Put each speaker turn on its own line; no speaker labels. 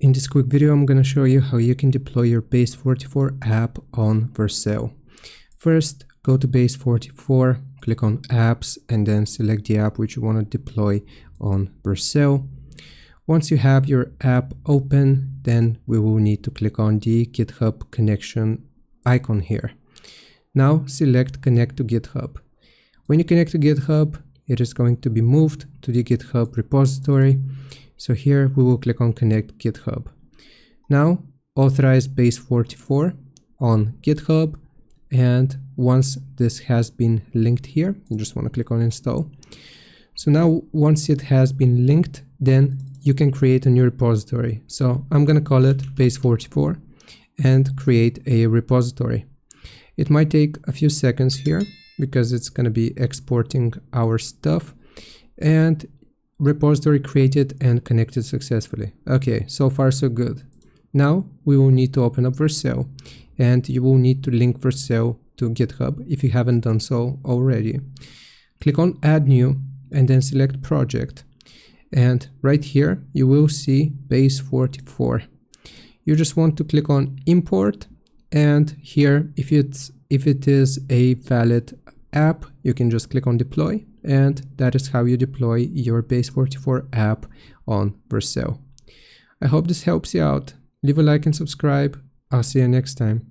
In this quick video, I'm going to show you how you can deploy your Base44 app on Vercel. First, go to Base44, click on Apps, and then select the app which you want to deploy on Vercel. Once you have your app open, then we will need to click on the GitHub connection icon here. Now select Connect to GitHub. When you connect to GitHub, it is going to be moved to the GitHub repository. So here we will click on Connect GitHub. Now authorize Base44 on GitHub, and once this has been linked here, you just want to click on Install. So now once it has been linked, then you can create a new repository. So I'm going to call it Base44 and create a repository. It might take a few seconds here because it's going to be exporting our stuff. And repository created and connected successfully. Okay, so far so good. Now we will need to open up Vercel, and you will need to link Vercel to GitHub if you haven't done so already. Click on Add New and then select Project. And right here you will see Base44. You just want to click on Import, and here if it is a valid app, you can just click on Deploy, and that is how you deploy your Base44 app on Vercel. I hope this helps you out. Leave a like and subscribe. I'll see you next time.